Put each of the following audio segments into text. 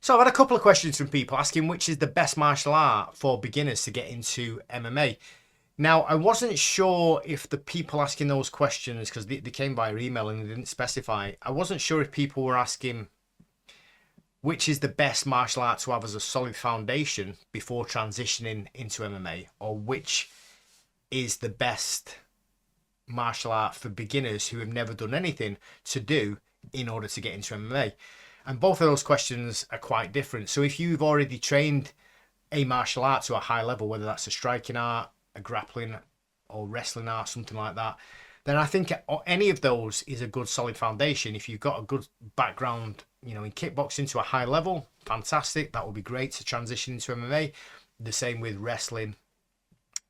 So I've had a couple of questions from people asking which is the best martial art for beginners to get into MMA. Now, I wasn't sure if the people asking those questions, because they came via email and they didn't specify, I wasn't sure if people were asking which is the best martial art to have as a solid foundation before transitioning into MMA, or which is the best martial art for beginners who have never done anything to do in order to get into MMA. And both of those questions are quite different. So if you've already trained a martial art to a high level, whether that's a striking art, a grappling or wrestling art, something like that, then I think any of those is a good solid foundation. If you've got a good background, in kickboxing to a high level, fantastic. That would be great to transition into MMA. The same with wrestling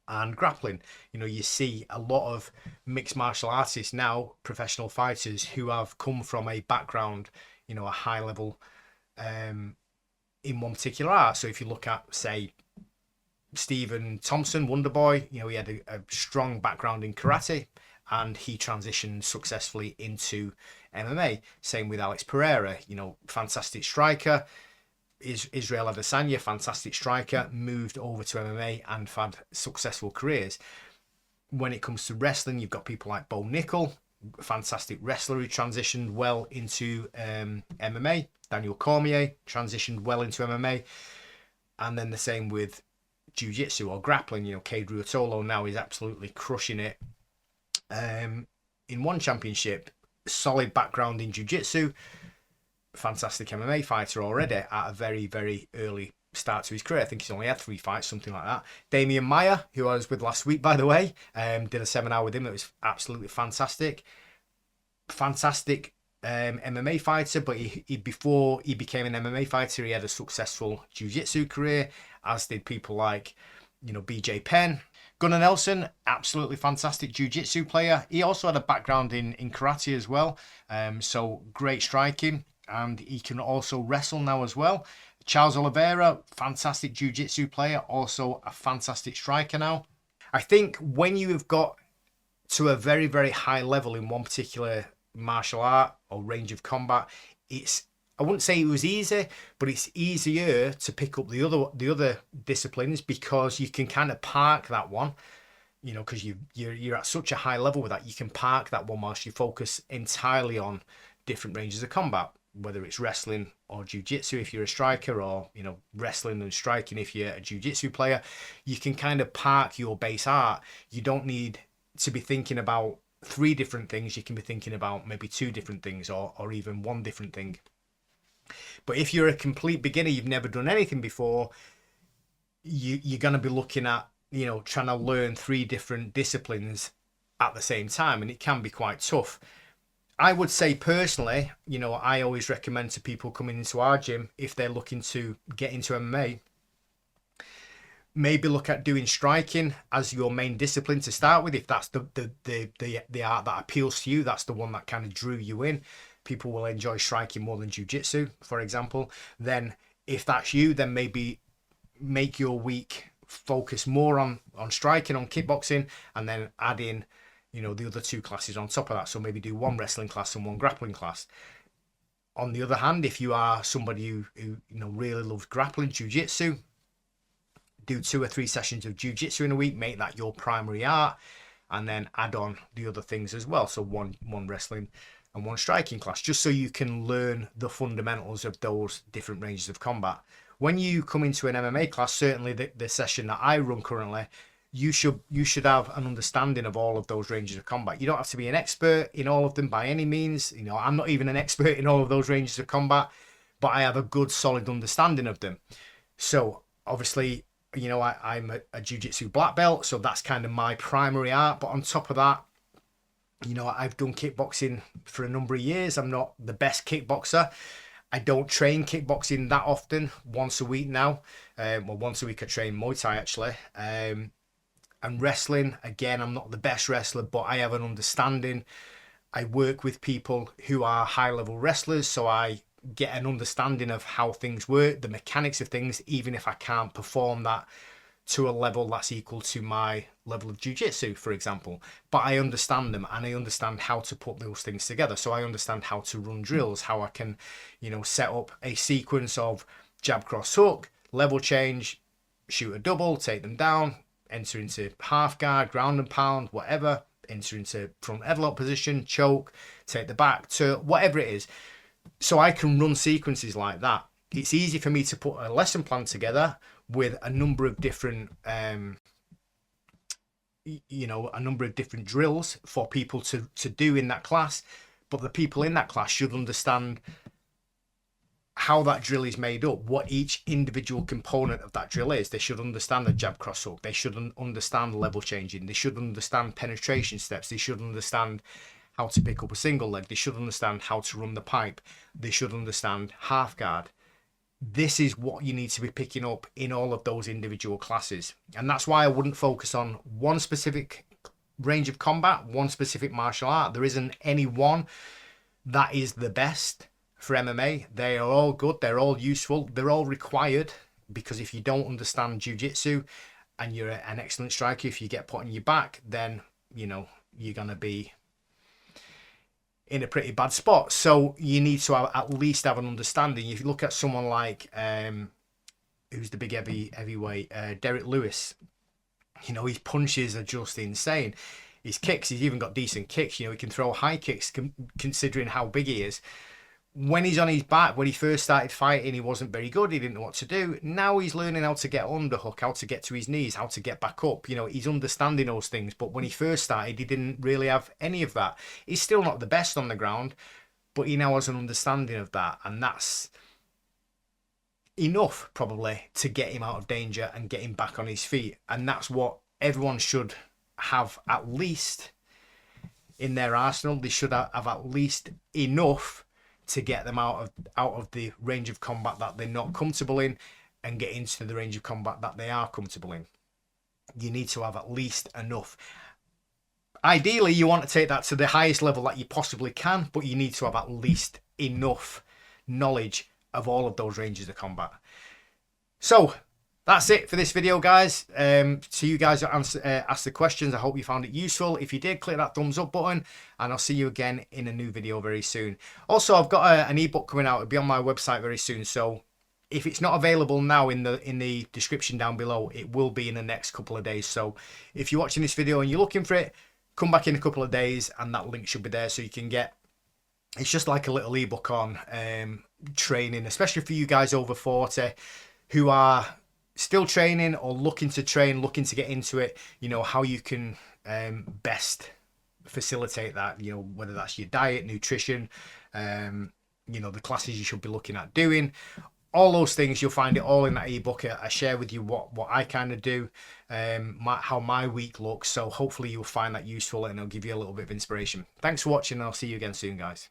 and grappling. You see a lot of mixed martial artists now, professional fighters who have come from a background, a high level in one particular art. So if you look at, say, Stephen Thompson, Wonderboy, he had a strong background in karate and he transitioned successfully into MMA. Same with Alex Pereira, fantastic striker. Israel Adesanya, fantastic striker, moved over to MMA and had successful careers. When it comes to wrestling, you've got people like Bo Nickel, fantastic wrestler who transitioned well into MMA. Daniel Cormier transitioned well into MMA. And then the same with Jiu-Jitsu or grappling. Cade Ruotolo now is absolutely crushing it in one championship. Solid background in Jiu-Jitsu. Fantastic MMA fighter already at a very, very early start to his career. I think he's only had 3 fights, something like that. Damian Maia, who I was with last week, by the way, did a seminar with him. It was absolutely fantastic. Fantastic MMA fighter, but he before he became an MMA fighter, he had a successful jiu-jitsu career, as did people like, BJ Penn. Gunnar Nelson, absolutely fantastic jiu-jitsu player. He also had a background in karate as well, so great striking, and he can also wrestle now as well. Charles Oliveira, fantastic jiu-jitsu player, also a fantastic striker now. I think when you have got to a very, very high level in one particular martial art or range of combat, I wouldn't say it was easy, but it's easier to pick up the other disciplines, because you can kind of park that one, because you're at such a high level with that. You can park that one whilst you focus entirely on different ranges of combat, whether it's wrestling or jiu-jitsu if you're a striker, or wrestling and striking if you're a jiu-jitsu player. You can kind of park your base art. You don't need to be thinking about 3 different things. You can be thinking about maybe 2 different things, or even 1 different thing. But if you're a complete beginner, you've never done anything before, you're going to be looking at trying to learn 3 different disciplines at the same time, and it can be quite tough. I would say personally, I always recommend to people coming into our gym, if they're looking to get into MMA, maybe look at doing striking as your main discipline to start with. If that's the art that appeals to you, that's the one that kind of drew you in. People will enjoy striking more than jiu-jitsu, for example. Then if that's you, then maybe make your week focus more on striking, on kickboxing, and then add in the other 2 classes on top of that. So maybe do 1 wrestling class and 1 grappling class. On the other hand, if you are somebody who really loves grappling, jiu-jitsu, do 2 or 3 sessions of jiu-jitsu in a week, make that your primary art, and then add on the other things as well. So one wrestling and 1 striking class, just so you can learn the fundamentals of those different ranges of combat. When you come into an MMA class, certainly the session that I run currently, you should have an understanding of all of those ranges of combat. You don't have to be an expert in all of them by any means. I'm not even an expert in all of those ranges of combat, but I have a good solid understanding of them. So obviously, I'm a jiu-jitsu black belt, so that's kind of my primary art. But on top of that, I've done kickboxing for a number of years. I'm not the best kickboxer. I don't train kickboxing that often, once a week now. Once a week I train Muay Thai, actually. And wrestling, again, I'm not the best wrestler, but I have an understanding. I work with people who are high-level wrestlers, so I get an understanding of how things work, the mechanics of things, even if I can't perform that to a level that's equal to my level of jiu-jitsu, for example, but I understand them and I understand how to put those things together. So I understand how to run drills, how I can, set up a sequence of jab, cross, hook, level change, shoot a double, take them down, enter into half guard, ground and pound, whatever, enter into front headlock position, choke, take the back to whatever it is. So I can run sequences like that. It's easy for me to put a lesson plan together with a number of different, a number of different drills for people to do in that class. But the people in that class should understand how that drill is made up, what each individual component of that drill is. They should understand the jab, cross, hook. They should understand level changing. They should understand penetration steps. They should understand how to pick up a single leg. They should understand how to run the pipe. They should understand half guard. This is what you need to be picking up in all of those individual classes. And that's why I wouldn't focus on one specific range of combat, one specific martial art. There isn't any one that is the best for MMA. They are all good. They're all useful. They're all required, because if you don't understand jiu-jitsu and you're an excellent striker, if you get put on your back, then, you're going to be in a pretty bad spot. So you need to at least have an understanding. If you look at someone like who's the big heavyweight, Derek Lewis, his punches are just insane. His kicks, he's even got decent kicks. He can throw high kicks considering how big he is. When he's on his back, when he first started fighting, he wasn't very good. He didn't know what to do. Now he's learning how to get underhook, how to get to his knees, how to get back up. He's understanding those things. But when he first started, he didn't really have any of that. He's still not the best on the ground, but he now has an understanding of that. And that's enough, probably, to get him out of danger and get him back on his feet. And that's what everyone should have at least in their arsenal. They should have at least enough to get them out of the range of combat that they're not comfortable in and get into the range of combat that they are comfortable in. You need to have at least enough. Ideally, you want to take that to the highest level that you possibly can, but you need to have at least enough knowledge of all of those ranges of combat. So that's it for this video, guys. To you guys that asked the questions, I hope you found it useful. If you did, click that thumbs up button, and I'll see you again in a new video very soon. Also, I've got an ebook coming out. It'll be on my website very soon. So if it's not available now in the description down below, it will be in the next couple of days. So if you're watching this video and you're looking for it, come back in a couple of days, and that link should be there so you can get. It's just like a little ebook on training, especially for you guys over 40 who are still training or looking to train, looking to get into it, how you can best facilitate that, whether that's your diet, nutrition, the classes you should be looking at doing, all those things. You'll find it all in that ebook. I share with you what I kind of do, how my week looks. So hopefully you'll find that useful, and it'll give you a little bit of inspiration. Thanks for watching, and I'll see you again soon, guys.